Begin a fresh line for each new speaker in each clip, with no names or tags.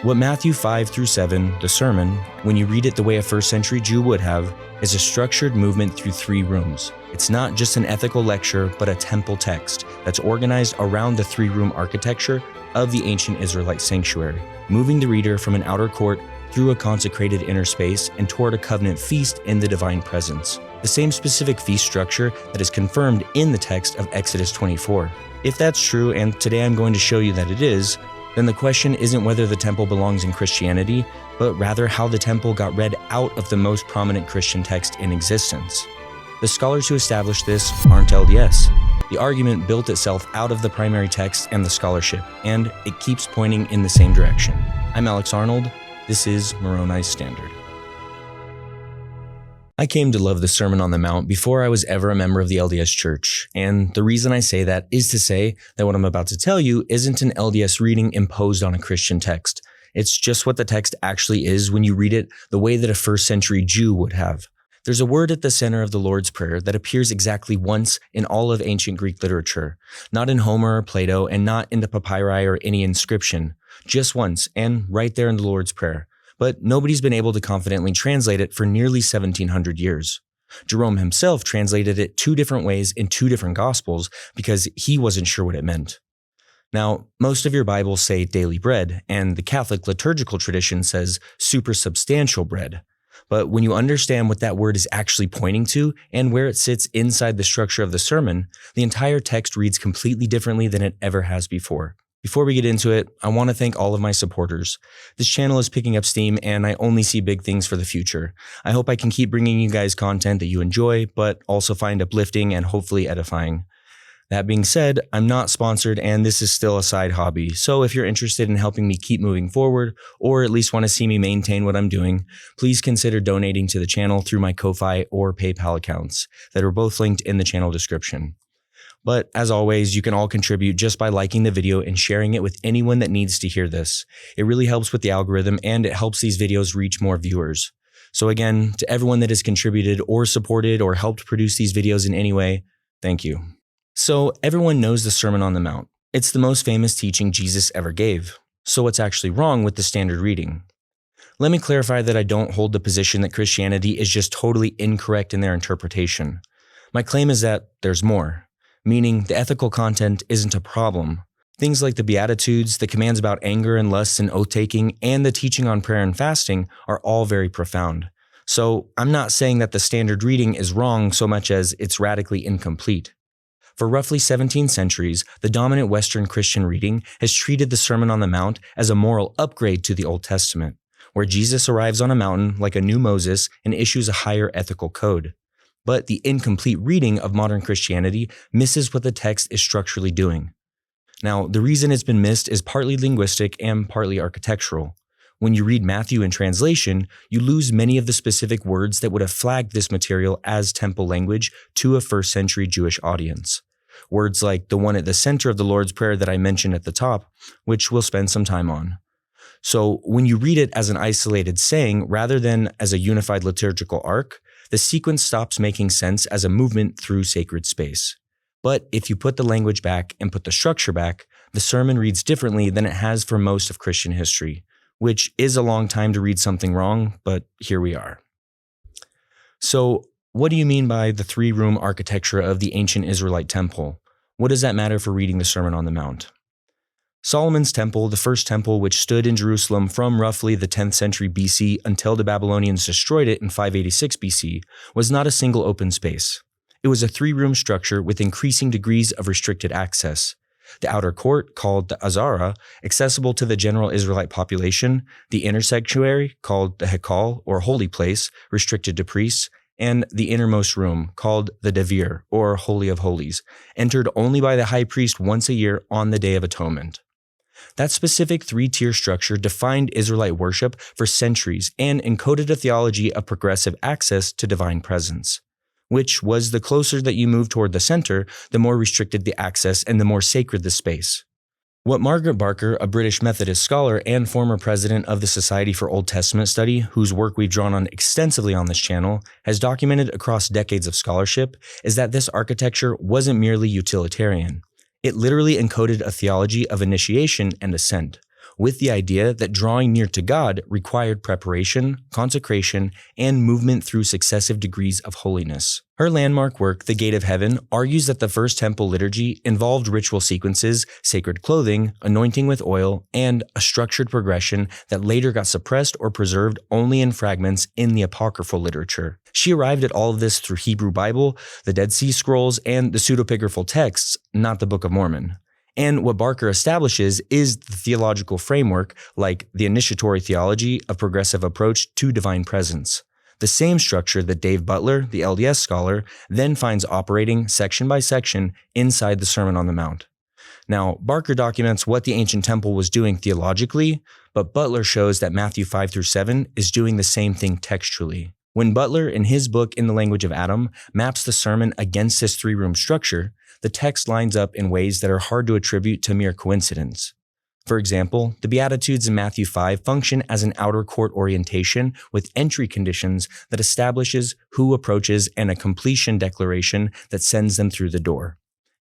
What Matthew 5 through 7, the sermon, when you read it the way a first century Jew would have, is a structured movement through 3 rooms. It's not just an ethical lecture, but a temple text that's organized around the 3-room architecture of the ancient Israelite sanctuary, moving the reader from an outer court through a consecrated inner space and toward a covenant feast in the divine presence. The same specific feast structure that is confirmed in the text of Exodus 24. If that's true, and today I'm going to show you that it is, then the question isn't whether the temple belongs in Christianity, but rather how the temple got read out of the most prominent Christian text in existence. The scholars who established this aren't LDS. The argument built itself out of the primary text and the scholarship, and it keeps pointing in the same direction. I'm Alex Arnold. This is Moroni's Standard. I came to love the Sermon on the Mount before I was ever a member of the LDS Church, and the reason I say that is to say that what I'm about to tell you isn't an LDS reading imposed on a Christian text. It's just what the text actually is when you read it the way that a first century Jew would have. There's a word at the center of the Lord's Prayer that appears exactly once in all of ancient Greek literature, not in Homer or Plato, and not in the papyri or any inscription, just once, and right there in the Lord's Prayer. But nobody's been able to confidently translate it for nearly 1700 years. Jerome himself translated it 2 different ways in 2 different Gospels because he wasn't sure what it meant. Now, most of your Bibles say daily bread, and the Catholic liturgical tradition says supersubstantial bread. But when you understand what that word is actually pointing to and where it sits inside the structure of the sermon, the entire text reads completely differently than it ever has before. Before we get into it, I want to thank all of my supporters. This channel is picking up steam and I only see big things for the future. I hope I can keep bringing you guys content that you enjoy, but also find uplifting and hopefully edifying. That being said, I'm not sponsored and this is still a side hobby, so if you're interested in helping me keep moving forward, or at least want to see me maintain what I'm doing, please consider donating to the channel through my Ko-Fi or PayPal accounts that are both linked in the channel description. But as always, you can all contribute just by liking the video and sharing it with anyone that needs to hear this. It really helps with the algorithm and it helps these videos reach more viewers. So again, to everyone that has contributed or supported or helped produce these videos in any way, thank you. So everyone knows the Sermon on the Mount. It's the most famous teaching Jesus ever gave. So what's actually wrong with the standard reading? Let me clarify that I don't hold the position that Christianity is just totally incorrect in their interpretation. My claim is that there's more. Meaning the ethical content isn't a problem. Things like the Beatitudes, the commands about anger and lust and oath-taking, and the teaching on prayer and fasting are all very profound. So I'm not saying that the standard reading is wrong so much as it's radically incomplete. For roughly 17 centuries, the dominant Western Christian reading has treated the Sermon on the Mount as a moral upgrade to the Old Testament, where Jesus arrives on a mountain like a new Moses and issues a higher ethical code. But the incomplete reading of modern Christianity misses what the text is structurally doing. Now, the reason it's been missed is partly linguistic and partly architectural. When you read Matthew in translation, you lose many of the specific words that would have flagged this material as temple language to a first century Jewish audience. Words like the one at the center of the Lord's Prayer that I mentioned at the top, which we'll spend some time on. So when you read it as an isolated saying rather than as a unified liturgical arc, the sequence stops making sense as a movement through sacred space. But if you put the language back and put the structure back, the sermon reads differently than it has for most of Christian history, which is a long time to read something wrong, but here we are. So, what do you mean by the 3-room architecture of the ancient Israelite temple? What does that matter for reading the Sermon on the Mount? Solomon's temple, the first temple which stood in Jerusalem from roughly the 10th century BC until the Babylonians destroyed it in 586 BC, was not a single open space. It was a 3-room structure with increasing degrees of restricted access. The outer court, called the Azara, accessible to the general Israelite population, the inner sanctuary, called the Hekal, or holy place, restricted to priests, and the innermost room, called the Devir, or Holy of Holies, entered only by the high priest once a year on the Day of Atonement. That specific 3-tier structure defined Israelite worship for centuries and encoded a theology of progressive access to divine presence, which was the closer that you moved toward the center, the more restricted the access and the more sacred the space. What Margaret Barker, a British Methodist scholar and former president of the Society for Old Testament Study, whose work we've drawn on extensively on this channel, has documented across decades of scholarship, is that this architecture wasn't merely utilitarian. It literally encoded a theology of initiation and ascent, with the idea that drawing near to God required preparation, consecration, and movement through successive degrees of holiness. Her landmark work, The Gate of Heaven, argues that the first temple liturgy involved ritual sequences, sacred clothing, anointing with oil, and a structured progression that later got suppressed or preserved only in fragments in the apocryphal literature. She arrived at all of this through Hebrew Bible, the Dead Sea Scrolls, and the pseudepigraphal texts, not the Book of Mormon. And what Barker establishes is the theological framework, like the initiatory theology of progressive approach to divine presence. The same structure that Dave Butler, the LDS scholar, then finds operating section by section inside the Sermon on the Mount. Now, Barker documents what the ancient temple was doing theologically, but Butler shows that Matthew 5-7 is doing the same thing textually. When Butler, in his book In the Language of Adam, maps the sermon against this three-room structure, the text lines up in ways that are hard to attribute to mere coincidence. For example, the Beatitudes in Matthew 5 function as an outer court orientation with entry conditions that establishes who approaches and a completion declaration that sends them through the door.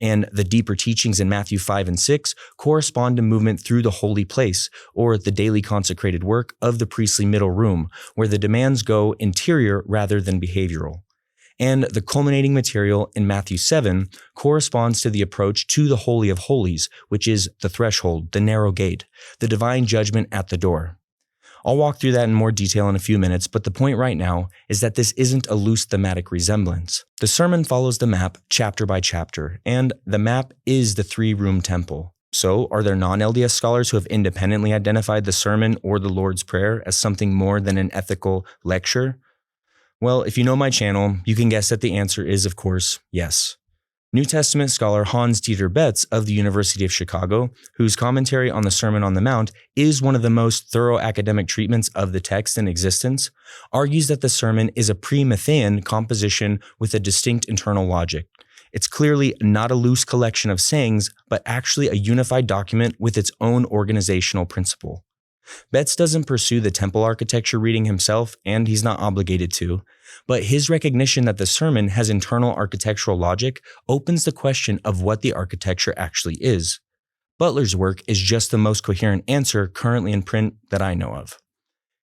And the deeper teachings in Matthew 5 and 6 correspond to movement through the holy place, or the daily consecrated work of the priestly middle room, where the demands go interior rather than behavioral. And the culminating material in Matthew 7 corresponds to the approach to the Holy of Holies, which is the threshold, the narrow gate, the divine judgment at the door. I'll walk through that in more detail in a few minutes, but the point right now is that this isn't a loose thematic resemblance. The sermon follows the map chapter by chapter, and the map is the three-room temple. So, are there non-LDS scholars who have independently identified the sermon or the Lord's Prayer as something more than an ethical lecture? Well, if you know my channel, you can guess that the answer is, of course, yes. New Testament scholar Hans-Dieter Betz of the University of Chicago, whose commentary on the Sermon on the Mount is one of the most thorough academic treatments of the text in existence, argues that the sermon is a pre-Matthean composition with a distinct internal logic. It's clearly not a loose collection of sayings, but actually a unified document with its own organizational principle. Betz doesn't pursue the temple architecture reading himself, and he's not obligated to, but his recognition that the sermon has internal architectural logic opens the question of what the architecture actually is. Butler's work is just the most coherent answer currently in print that I know of.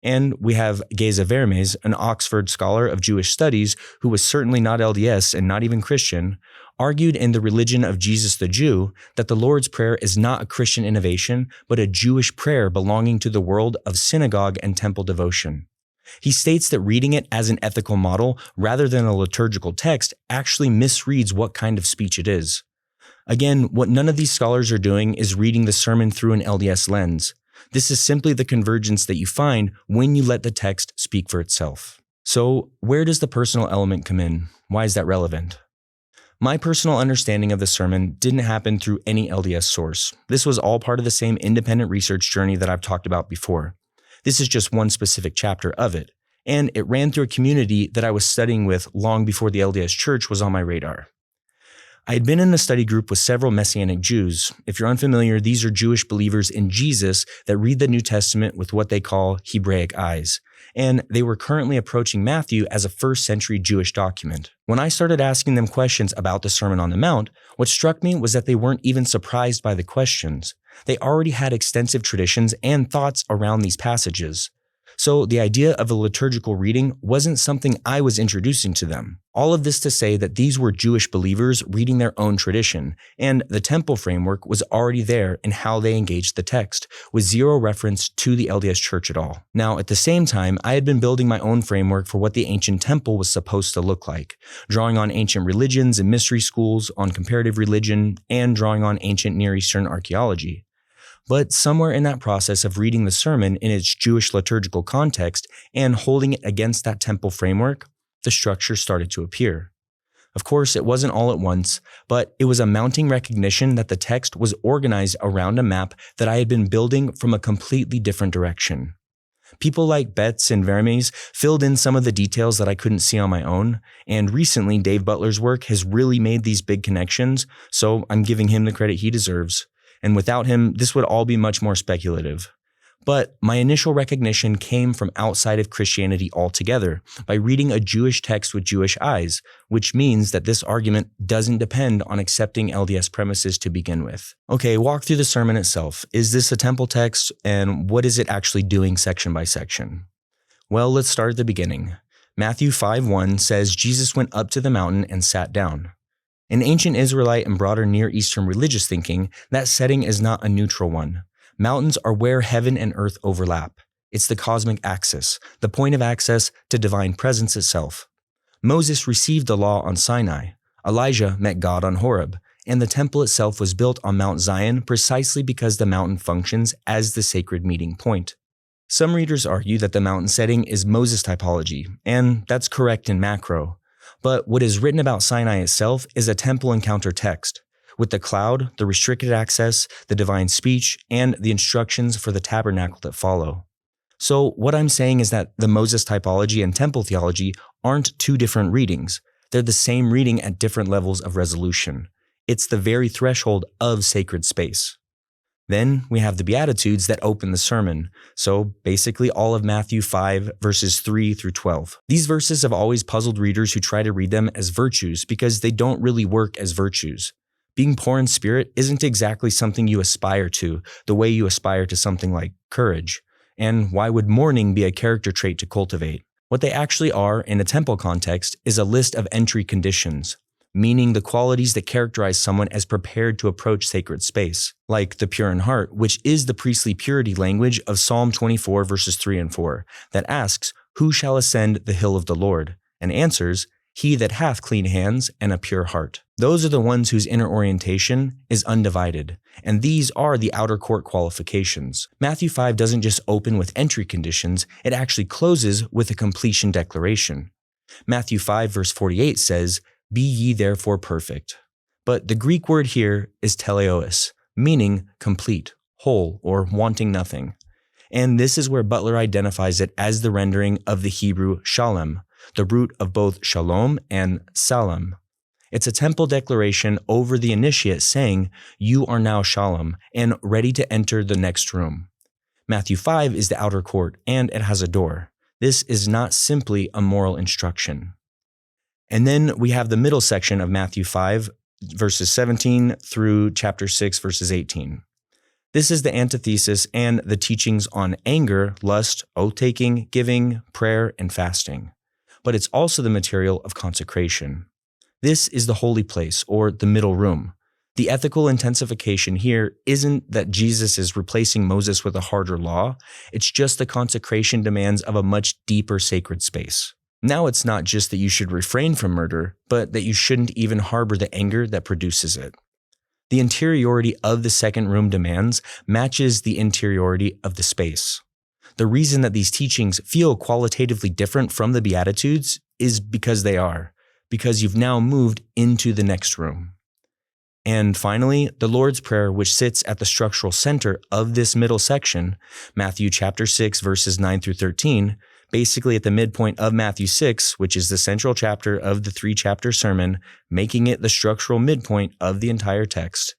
And we have Geza Vermes, an Oxford scholar of Jewish studies who was certainly not LDS and not even Christian, argued in The Religion of Jesus the Jew that the Lord's Prayer is not a Christian innovation, but a Jewish prayer belonging to the world of synagogue and temple devotion. He states that reading it as an ethical model rather than a liturgical text actually misreads what kind of speech it is. Again, what none of these scholars are doing is reading the sermon through an LDS lens. This is simply the convergence that you find when you let the text speak for itself. So, where does the personal element come in? Why is that relevant? My personal understanding of the sermon didn't happen through any LDS source. This was all part of the same independent research journey that I've talked about before. This is just one specific chapter of it, and it ran through a community that I was studying with long before the LDS Church was on my radar. I had been in a study group with several Messianic Jews. If you're unfamiliar, these are Jewish believers in Jesus that read the New Testament with what they call Hebraic eyes, and they were currently approaching Matthew as a first-century Jewish document. When I started asking them questions about the Sermon on the Mount, what struck me was that they weren't even surprised by the questions. They already had extensive traditions and thoughts around these passages. So the idea of a liturgical reading wasn't something I was introducing to them. All of this to say that these were Jewish believers reading their own tradition, and the temple framework was already there in how they engaged the text, with zero reference to the LDS Church at all. Now, at the same time, I had been building my own framework for what the ancient temple was supposed to look like, drawing on ancient religions and mystery schools, on comparative religion, and drawing on ancient Near Eastern archaeology. But somewhere in that process of reading the sermon in its Jewish liturgical context and holding it against that temple framework, the structure started to appear. Of course, it wasn't all at once, but it was a mounting recognition that the text was organized around a map that I had been building from a completely different direction. People like Betz and Vermes filled in some of the details that I couldn't see on my own, and recently Dave Butler's work has really made these big connections, so I'm giving him the credit he deserves. And without him, this would all be much more speculative. But my initial recognition came from outside of Christianity altogether, by reading a Jewish text with Jewish eyes, which means that this argument doesn't depend on accepting LDS premises to begin with. Okay, walk through the sermon itself. Is this a temple text, and what is it actually doing section by section? Well, let's start at the beginning. Matthew 5:1 says Jesus went up to the mountain and sat down. In ancient Israelite and broader Near Eastern religious thinking, that setting is not a neutral one. Mountains are where heaven and earth overlap. It's the cosmic axis, the point of access to divine presence itself. Moses received the law on Sinai. Elijah met God on Horeb, and the temple itself was built on Mount Zion precisely because the mountain functions as the sacred meeting point. Some readers argue that the mountain setting is Moses typology, and that's correct in macro. But what is written about Sinai itself is a temple encounter text, with the cloud, the restricted access, the divine speech, and the instructions for the tabernacle that follow. So what I'm saying is that the Moses typology and temple theology aren't two different readings. They're the same reading at different levels of resolution. It's the very threshold of sacred space. Then we have the Beatitudes that open the sermon, so basically all of Matthew 5 verses 3 through 12. These verses have always puzzled readers who try to read them as virtues because they don't really work as virtues. Being poor in spirit isn't exactly something you aspire to, the way you aspire to something like courage. And why would mourning be a character trait to cultivate? What they actually are, in a temple context, is a list of entry conditions, meaning the qualities that characterize someone as prepared to approach sacred space, like the pure in heart, which is the priestly purity language of Psalm 24 verses 3 and 4, that asks, "Who shall ascend the hill of the Lord?" and answers, "He that hath clean hands and a pure heart." Those are the ones whose inner orientation is undivided, and these are the outer court qualifications. Matthew 5 doesn't just open with entry conditions, it actually closes with a completion declaration. Matthew 5 verse 48 says, "Be ye therefore perfect." But the Greek word here is teleos, meaning complete, whole, or wanting nothing. And this is where Butler identifies it as the rendering of the Hebrew shalom, the root of both shalom and salam. It's a temple declaration over the initiate saying, "You are now shalom and ready to enter the next room." Matthew 5 is the outer court, and it has a door. This is not simply a moral instruction. And then we have the middle section of Matthew 5, verses 17 through chapter 6, verses 18. This is the antithesis and the teachings on anger, lust, oath-taking, giving, prayer, and fasting. But it's also the material of consecration. This is the holy place, or the middle room. The ethical intensification here isn't that Jesus is replacing Moses with a harder law, it's just the consecration demands of a much deeper sacred space. Now it's not just that you should refrain from murder, but that you shouldn't even harbor the anger that produces it. The interiority of the second room demands matches the interiority of the space. The reason that these teachings feel qualitatively different from the Beatitudes is because they are, because you've now moved into the next room. And finally, the Lord's Prayer, which sits at the structural center of this middle section, Matthew chapter 6, verses 9 through 13, basically at the midpoint of Matthew 6, which is the central chapter of the three-chapter sermon, making it the structural midpoint of the entire text.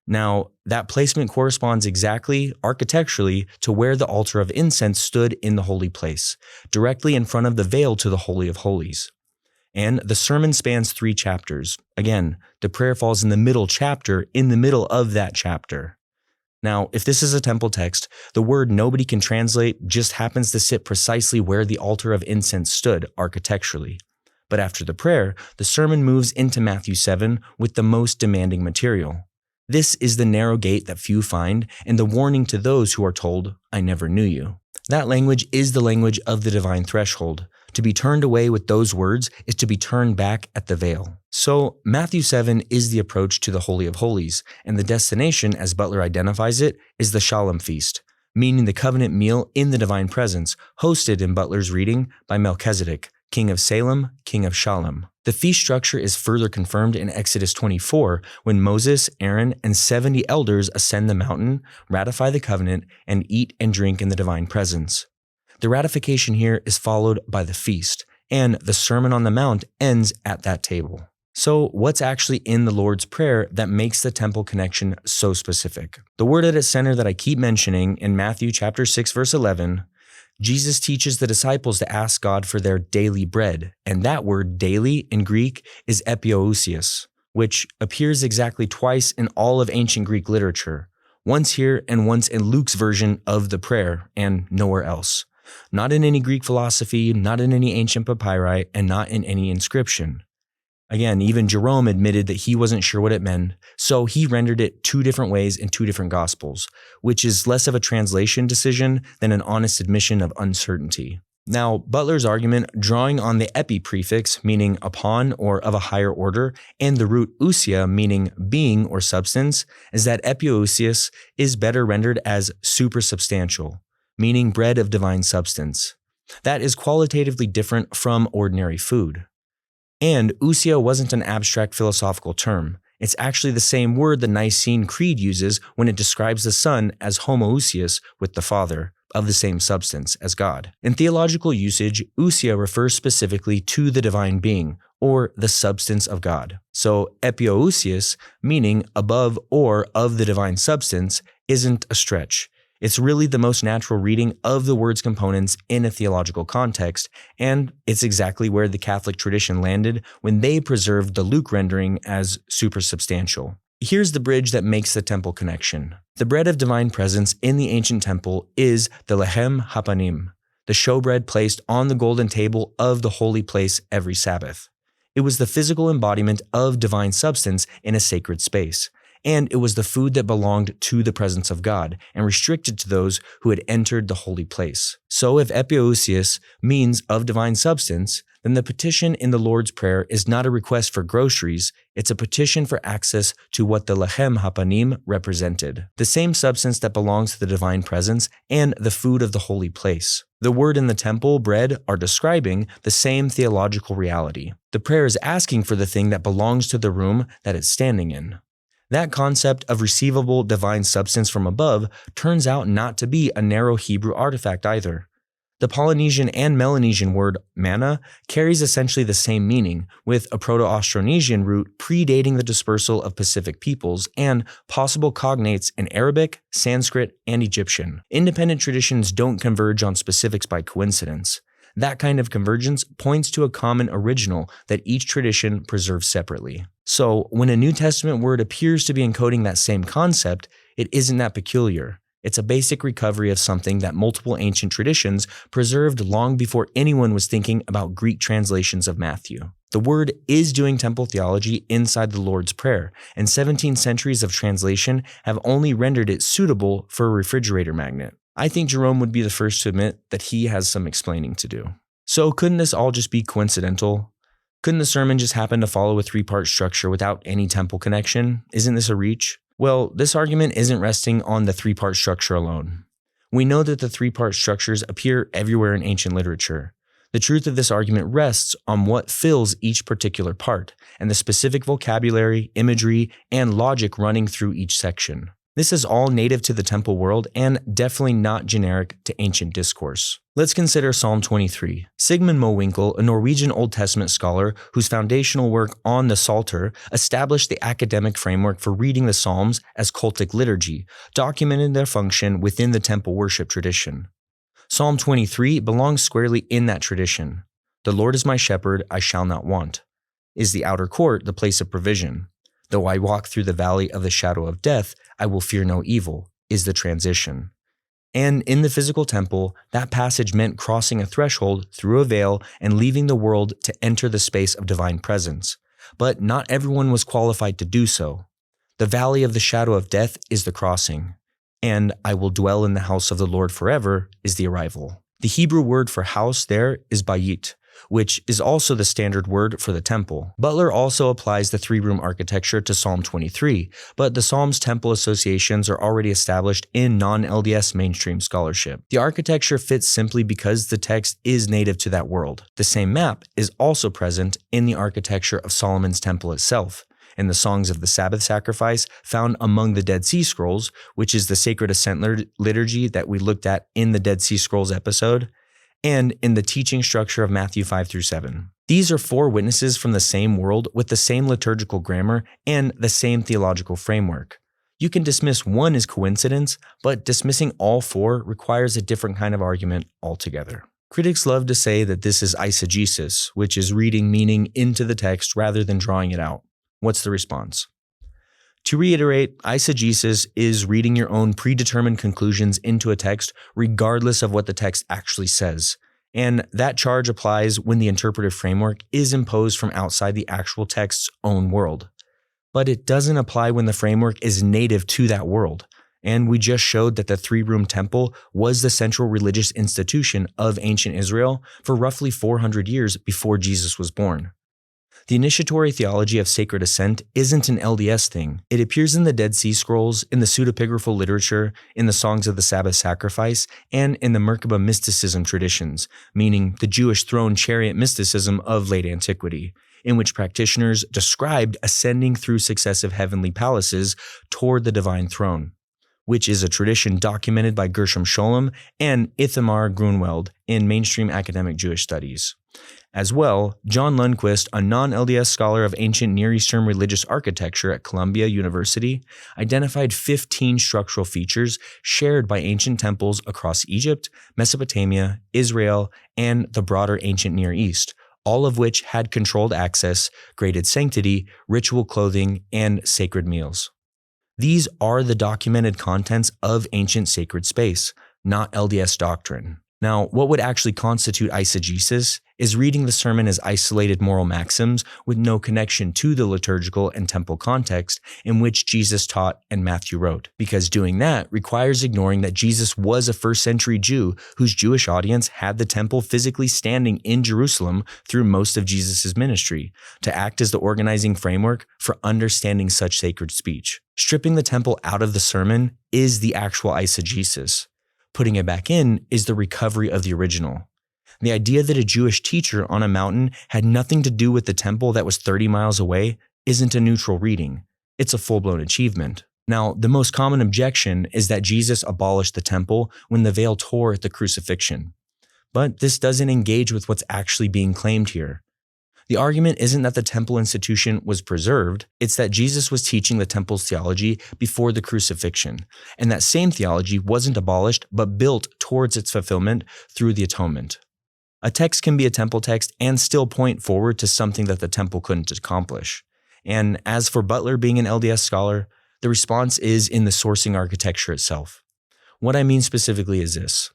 Now, that placement corresponds exactly, architecturally, to where the altar of incense stood in the holy place, directly in front of the veil to the Holy of Holies. And the sermon spans 3 chapters. Again, the prayer falls in the middle chapter, in the middle of that chapter. Now, if this is a temple text, the word nobody can translate just happens to sit precisely where the altar of incense stood architecturally. But after the prayer, the sermon moves into Matthew 7 with the most demanding material. This is the narrow gate that few find, and the warning to those who are told, "I never knew you." That language is the language of the divine threshold. To be turned away with those words is to be turned back at the veil. So Matthew 7 is the approach to the Holy of Holies, and the destination, as Butler identifies it, is the Shalom Feast, meaning the covenant meal in the divine presence, hosted in Butler's reading by Melchizedek, king of Salem, king of Shalom. The feast structure is further confirmed in Exodus 24, when Moses, Aaron, and 70 elders ascend the mountain, ratify the covenant, and eat and drink in the divine presence. The ratification here is followed by the feast, and the Sermon on the Mount ends at that table. So, what's actually in the Lord's Prayer that makes the temple connection so specific? The word at its center that I keep mentioning in Matthew chapter 6, verse 11, Jesus teaches the disciples to ask God for their daily bread, and that word daily in Greek is Epiousios, which appears exactly twice in all of ancient Greek literature, once here and once in Luke's version of the prayer, and nowhere else. Not in any Greek philosophy, not in any ancient papyri, and not in any inscription. Again, even Jerome admitted that he wasn't sure what it meant, so he rendered it two different ways in two different gospels, which is less of a translation decision than an honest admission of uncertainty. Now, Butler's argument, drawing on the epi prefix, meaning upon or of a higher order, and the root ousia, meaning being or substance, is that Epiousios is better rendered as supersubstantial, meaning bread of divine substance. That is qualitatively different from ordinary food. And ousia wasn't an abstract philosophical term. It's actually the same word the Nicene Creed uses when it describes the Son as homoousios with the Father, of the same substance as God. In theological usage, ousia refers specifically to the divine being, or the substance of God. So epiousios, meaning above or of the divine substance, isn't a stretch. It's really the most natural reading of the word's components in a theological context, and it's exactly where the Catholic tradition landed when they preserved the Luke rendering as supersubstantial. Here's the bridge that makes the temple connection. The bread of divine presence in the ancient temple is the lechem hapanim, the showbread placed on the golden table of the holy place every Sabbath. It was the physical embodiment of divine substance in a sacred space, and it was the food that belonged to the presence of God and restricted to those who had entered the holy place. So if Epiousios means of divine substance, then the petition in the Lord's Prayer is not a request for groceries, it's a petition for access to what the lechem hapanim represented, the same substance that belongs to the divine presence and the food of the holy place. The word in the temple, bread, are describing the same theological reality. The prayer is asking for the thing that belongs to the room that it's standing in. That concept of receivable divine substance from above turns out not to be a narrow Hebrew artifact either. The Polynesian and Melanesian word manna carries essentially the same meaning, with a Proto-Austronesian root predating the dispersal of Pacific peoples and possible cognates in Arabic, Sanskrit, and Egyptian. Independent traditions don't converge on specifics by coincidence. That kind of convergence points to a common original that each tradition preserves separately. So, when a New Testament word appears to be encoding that same concept, it isn't that peculiar. It's a basic recovery of something that multiple ancient traditions preserved long before anyone was thinking about Greek translations of Matthew. The word is doing temple theology inside the Lord's Prayer, and 17 centuries of translation have only rendered it suitable for a refrigerator magnet. I think Jerome would be the first to admit that he has some explaining to do. So couldn't this all just be coincidental? Couldn't the sermon just happen to follow a three-part structure without any temple connection? Isn't this a reach? Well, this argument isn't resting on the three-part structure alone. We know that the three-part structures appear everywhere in ancient literature. The truth of this argument rests on what fills each particular part, and the specific vocabulary, imagery, and logic running through each section. This is all native to the temple world and definitely not generic to ancient discourse. Let's consider Psalm 23. Sigmund Mowinckel, a Norwegian Old Testament scholar whose foundational work on the Psalter established the academic framework for reading the Psalms as cultic liturgy, documented their function within the temple worship tradition. Psalm 23 belongs squarely in that tradition. The Lord is my shepherd, I shall not want. Is the outer court the place of provision? Though I walk through the valley of the shadow of death, I will fear no evil, is the transition. And in the physical temple, that passage meant crossing a threshold through a veil and leaving the world to enter the space of divine presence. But not everyone was qualified to do so. The valley of the shadow of death is the crossing, and I will dwell in the house of the Lord forever is the arrival. The Hebrew word for house there is bayit, which is also the standard word for the temple. Butler also applies the three-room architecture to Psalm 23, but the Psalm's temple associations are already established in non-LDS mainstream scholarship. The architecture fits simply because the text is native to that world. The same map is also present in the architecture of Solomon's temple itself, in the songs of the Sabbath sacrifice found among the Dead Sea Scrolls, which is the sacred ascent liturgy that we looked at in the Dead Sea Scrolls episode, and in the teaching structure of Matthew 5 through 7. These are four witnesses from the same world with the same liturgical grammar and the same theological framework. You can dismiss one as coincidence, but dismissing all four requires a different kind of argument altogether. Critics love to say that this is eisegesis, which is reading meaning into the text rather than drawing it out. What's the response? To reiterate, eisegesis is reading your own predetermined conclusions into a text regardless of what the text actually says. And that charge applies when the interpretive framework is imposed from outside the actual text's own world. But it doesn't apply when the framework is native to that world. And we just showed that the three-room temple was the central religious institution of ancient Israel for roughly 400 years before Jesus was born. The initiatory theology of sacred ascent isn't an LDS thing. It appears in the Dead Sea Scrolls, in the pseudepigraphal literature, in the songs of the Sabbath sacrifice, and in the Merkabah mysticism traditions, meaning the Jewish throne chariot mysticism of late antiquity, in which practitioners described ascending through successive heavenly palaces toward the divine throne, which is a tradition documented by Gershom Scholem and Ithamar Grunwald in mainstream academic Jewish studies. As well, John Lundquist, a non-LDS scholar of ancient Near Eastern religious architecture at Columbia University, identified 15 structural features shared by ancient temples across Egypt, Mesopotamia, Israel, and the broader ancient Near East, all of which had controlled access, graded sanctity, ritual clothing, and sacred meals. These are the documented contents of ancient sacred space, not LDS doctrine. Now, what would actually constitute eisegesis is reading the sermon as isolated moral maxims with no connection to the liturgical and temple context in which Jesus taught and Matthew wrote, because doing that requires ignoring that Jesus was a first-century Jew whose Jewish audience had the temple physically standing in Jerusalem through most of Jesus' ministry, to act as the organizing framework for understanding such sacred speech. Stripping the temple out of the sermon is the actual eisegesis. Putting it back in is the recovery of the original. The idea that a Jewish teacher on a mountain had nothing to do with the temple that was 30 miles away isn't a neutral reading. It's a full-blown achievement. Now, the most common objection is that Jesus abolished the temple when the veil tore at the crucifixion. But this doesn't engage with what's actually being claimed here. The argument isn't that the temple institution was preserved, it's that Jesus was teaching the temple's theology before the crucifixion, and that same theology wasn't abolished but built towards its fulfillment through the atonement. A text can be a temple text and still point forward to something that the temple couldn't accomplish. And as for Butler being an LDS scholar, the response is in the sourcing architecture itself. What I mean specifically is this.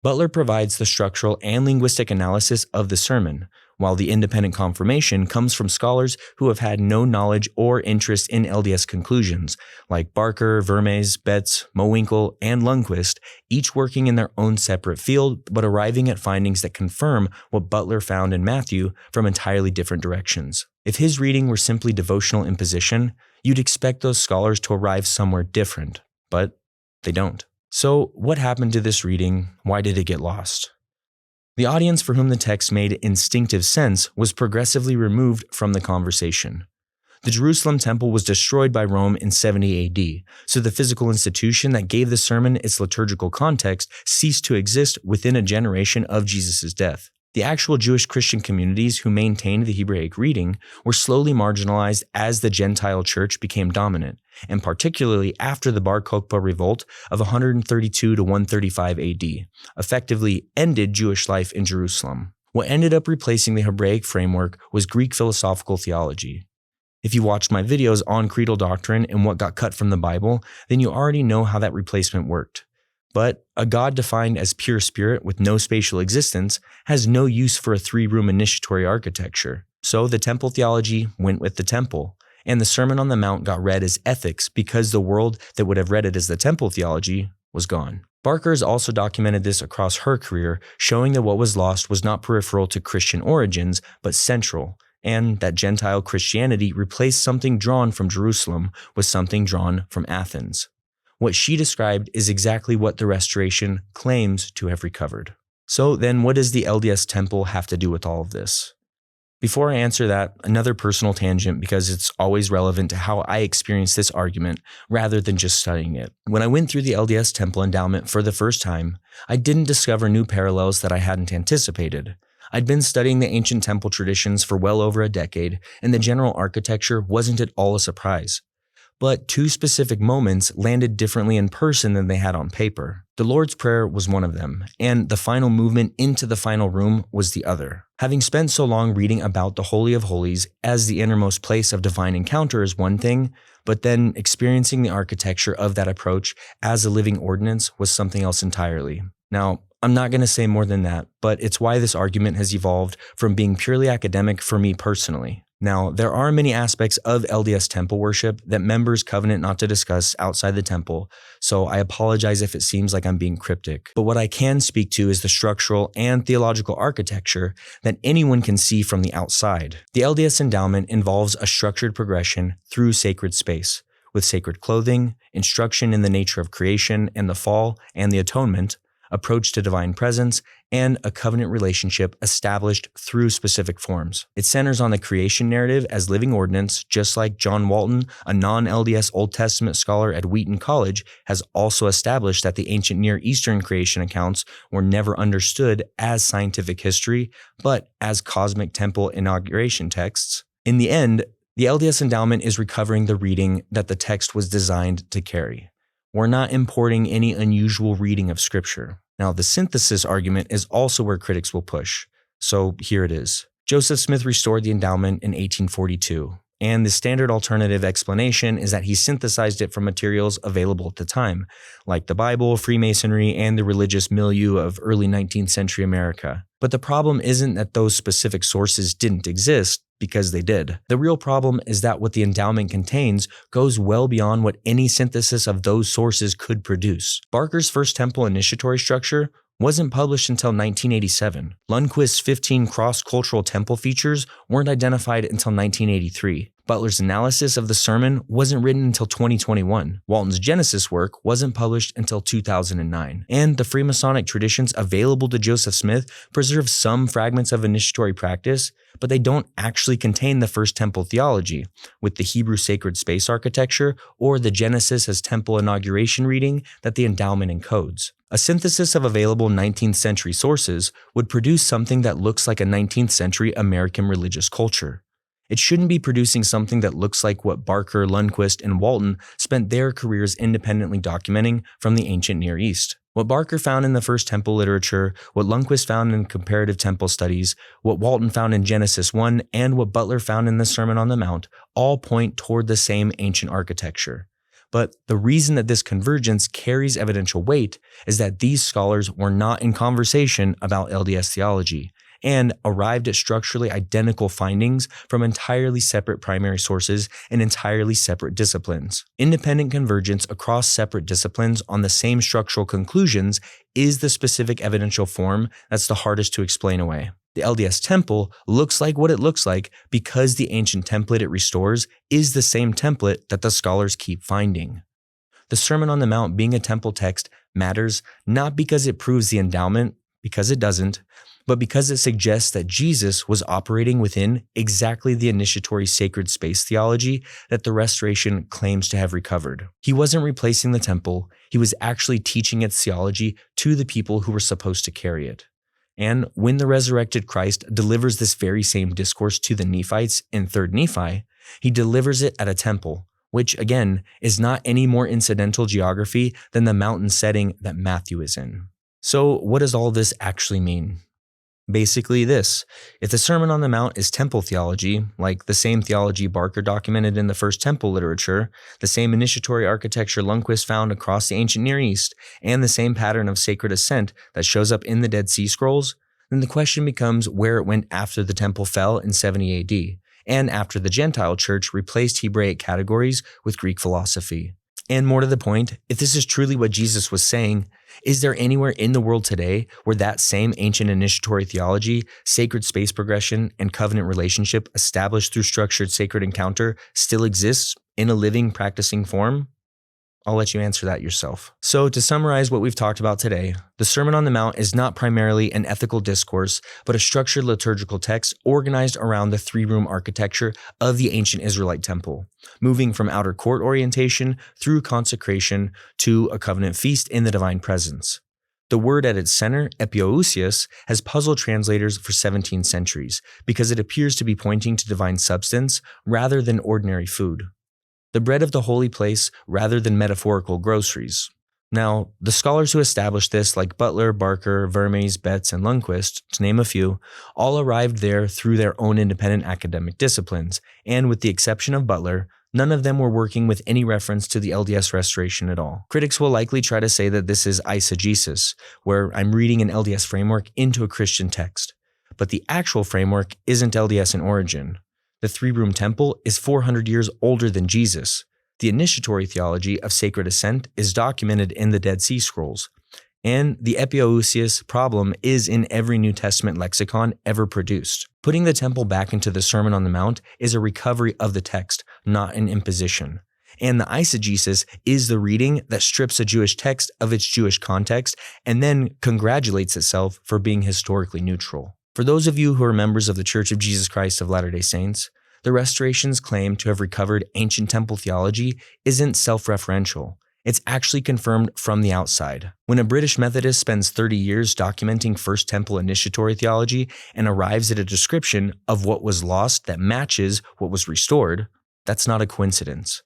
Butler provides the structural and linguistic analysis of the sermon, while the independent confirmation comes from scholars who have had no knowledge or interest in LDS conclusions, like Barker, Vermes, Betts, Mowinkle, and Lundquist, each working in their own separate field, but arriving at findings that confirm what Butler found in Matthew from entirely different directions. If his reading were simply devotional imposition, you'd expect those scholars to arrive somewhere different, but they don't. So, what happened to this reading? Why did it get lost? The audience for whom the text made instinctive sense was progressively removed from the conversation. The Jerusalem temple was destroyed by Rome in 70 AD, so the physical institution that gave the sermon its liturgical context ceased to exist within a generation of Jesus' death. The actual Jewish Christian communities who maintained the Hebraic reading were slowly marginalized as the Gentile church became dominant, and particularly after the Bar Kokhba revolt of 132 to 135 AD, effectively ended Jewish life in Jerusalem. What ended up replacing the Hebraic framework was Greek philosophical theology. If you watched my videos on creedal doctrine and what got cut from the Bible, then you already know how that replacement worked. But a God defined as pure spirit with no spatial existence has no use for a three-room initiatory architecture. So the temple theology went with the temple, and the Sermon on the Mount got read as ethics because the world that would have read it as the temple theology was gone. Barker has also documented this across her career, showing that what was lost was not peripheral to Christian origins, but central, and that Gentile Christianity replaced something drawn from Jerusalem with something drawn from Athens. What she described is exactly what the Restoration claims to have recovered. So then what does the LDS temple have to do with all of this? Before I answer that, another personal tangent because it's always relevant to how I experience this argument rather than just studying it. When I went through the LDS temple endowment for the first time, I didn't discover new parallels that I hadn't anticipated. I'd been studying the ancient temple traditions for well over a decade, and the general architecture wasn't at all a surprise. But two specific moments landed differently in person than they had on paper. The Lord's Prayer was one of them, and the final movement into the final room was the other. Having spent so long reading about the Holy of Holies as the innermost place of divine encounter is one thing, but then experiencing the architecture of that approach as a living ordinance was something else entirely. Now, I'm not going to say more than that, but it's why this argument has evolved from being purely academic for me personally. Now, there are many aspects of LDS temple worship that members covenant not to discuss outside the temple, so I apologize if it seems like I'm being cryptic. But what I can speak to is the structural and theological architecture that anyone can see from the outside. The LDS endowment involves a structured progression through sacred space, with sacred clothing, instruction in the nature of creation and the fall and the atonement, approach to divine presence, and a covenant relationship established through specific forms. It centers on the creation narrative as living ordinance, just like John Walton, a non-LDS Old Testament scholar at Wheaton College, has also established that the ancient Near Eastern creation accounts were never understood as scientific history, but as cosmic temple inauguration texts. In the end, the LDS endowment is recovering the reading that the text was designed to carry. We're not importing any unusual reading of Scripture. Now, the synthesis argument is also where critics will push. So here it is. Joseph Smith restored the endowment in 1842, and the standard alternative explanation is that he synthesized it from materials available at the time, like the Bible, Freemasonry, and the religious milieu of early 19th century America. But the problem isn't that those specific sources didn't exist, because they did. The real problem is that what the endowment contains goes well beyond what any synthesis of those sources could produce. Barker's first temple initiatory structure wasn't published until 1987. Lundquist's 15 cross-cultural temple features weren't identified until 1983. Butler's analysis of the sermon wasn't written until 2021. Walton's Genesis work wasn't published until 2009. And the Freemasonic traditions available to Joseph Smith preserve some fragments of initiatory practice, but they don't actually contain the first temple theology, with the Hebrew sacred space architecture or the Genesis as temple inauguration reading that the endowment encodes. A synthesis of available 19th century sources would produce something that looks like a 19th century American religious culture. It shouldn't be producing something that looks like what Barker, Lundquist, and Walton spent their careers independently documenting from the ancient Near East. What Barker found in the first temple literature, what Lundquist found in comparative temple studies, what Walton found in Genesis 1, and what Butler found in the Sermon on the Mount all point toward the same ancient architecture. But the reason that this convergence carries evidential weight is that these scholars were not in conversation about LDS theology and arrived at structurally identical findings from entirely separate primary sources and entirely separate disciplines. Independent convergence across separate disciplines on the same structural conclusions is the specific evidential form that's the hardest to explain away. The LDS temple looks like what it looks like because the ancient template it restores is the same template that the scholars keep finding. The Sermon on the Mount being a temple text matters not because it proves the endowment, because it doesn't, but because it suggests that Jesus was operating within exactly the initiatory sacred space theology that the Restoration claims to have recovered. He wasn't replacing the temple, he was actually teaching its theology to the people who were supposed to carry it. And when the resurrected Christ delivers this very same discourse to the Nephites in 3rd Nephi, he delivers it at a temple, which again is not any more incidental geography than the mountain setting that Matthew is in. So what does all this actually mean? Basically this: if the Sermon on the Mount is temple theology, like the same theology Barker documented in the first temple literature, the same initiatory architecture Lundquist found across the ancient Near East, and the same pattern of sacred ascent that shows up in the Dead Sea Scrolls, then the question becomes where it went after the temple fell in 70 AD, and after the Gentile church replaced Hebraic categories with Greek philosophy. And more to the point, if this is truly what Jesus was saying, is there anywhere in the world today where that same ancient initiatory theology, sacred space progression, and covenant relationship established through structured sacred encounter still exists in a living, practicing form? I'll let you answer that yourself. So to summarize what we've talked about today, the Sermon on the Mount is not primarily an ethical discourse, but a structured liturgical text organized around the three-room architecture of the ancient Israelite temple, moving from outer court orientation through consecration to a covenant feast in the divine presence. The word at its center, Epiousios, has puzzled translators for 17 centuries because it appears to be pointing to divine substance rather than ordinary food. The bread of the holy place rather than metaphorical groceries. Now, the scholars who established this, like Butler, Barker, Vermes, Betts, and Lundquist, to name a few, all arrived there through their own independent academic disciplines, and with the exception of Butler, none of them were working with any reference to the LDS restoration at all. Critics will likely try to say that this is eisegesis, where I'm reading an LDS framework into a Christian text. But the actual framework isn't LDS in origin. The three-room temple is 400 years older than Jesus. The initiatory theology of sacred ascent is documented in the Dead Sea Scrolls. And the Epiousios problem is in every New Testament lexicon ever produced. Putting the temple back into the Sermon on the Mount is a recovery of the text, not an imposition. And the eisegesis is the reading that strips a Jewish text of its Jewish context and then congratulates itself for being historically neutral. For those of you who are members of the Church of Jesus Christ of Latter-day Saints, the Restoration's claim to have recovered ancient temple theology isn't self-referential. It's actually confirmed from the outside. When a British Methodist spends 30 years documenting First Temple initiatory theology and arrives at a description of what was lost that matches what was restored, that's not a coincidence.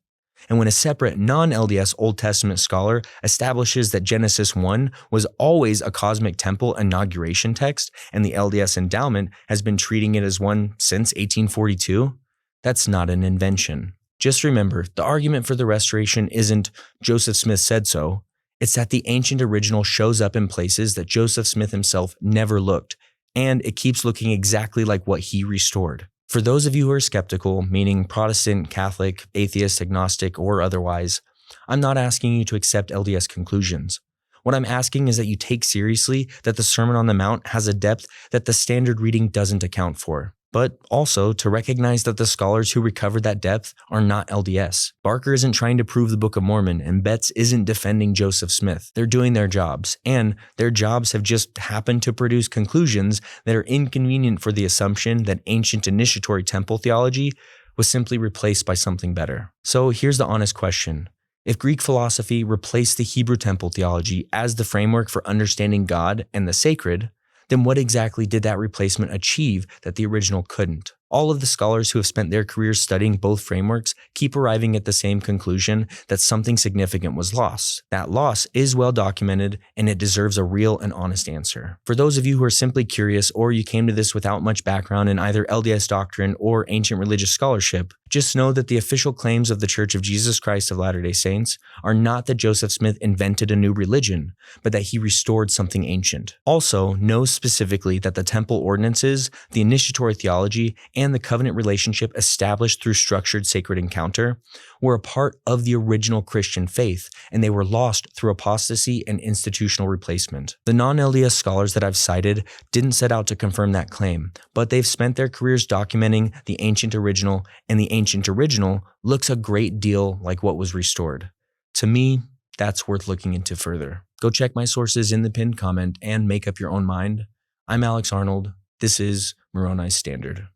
And when a separate non-LDS Old Testament scholar establishes that Genesis 1 was always a cosmic temple inauguration text and the LDS endowment has been treating it as one since 1842, that's not an invention. Just remember, the argument for the restoration isn't Joseph Smith said so, it's that the ancient original shows up in places that Joseph Smith himself never looked, and it keeps looking exactly like what he restored. For those of you who are skeptical, meaning Protestant, Catholic, atheist, agnostic, or otherwise, I'm not asking you to accept LDS conclusions. What I'm asking is that you take seriously that the Sermon on the Mount has a depth that the standard reading doesn't account for, but also to recognize that the scholars who recovered that depth are not LDS. Barker isn't trying to prove the Book of Mormon, and Betts isn't defending Joseph Smith. They're doing their jobs, and their jobs have just happened to produce conclusions that are inconvenient for the assumption that ancient initiatory temple theology was simply replaced by something better. So here's the honest question. If Greek philosophy replaced the Hebrew temple theology as the framework for understanding God and the sacred, then what exactly did that replacement achieve that the original couldn't? All of the scholars who have spent their careers studying both frameworks keep arriving at the same conclusion that something significant was lost. That loss is well documented and it deserves a real and honest answer. For those of you who are simply curious or you came to this without much background in either LDS doctrine or ancient religious scholarship, just know that the official claims of the Church of Jesus Christ of Latter-day Saints are not that Joseph Smith invented a new religion, but that he restored something ancient. Also, know specifically that the temple ordinances, the initiatory theology, and the covenant relationship established through structured sacred encounter were a part of the original Christian faith, and they were lost through apostasy and institutional replacement. The non-LDS scholars that I've cited didn't set out to confirm that claim, but they've spent their careers documenting the ancient original, and the ancient original looks a great deal like what was restored. To me, that's worth looking into further. Go check my sources in the pinned comment and make up your own mind. I'm Alex Arnold. This is Moroni's Standard.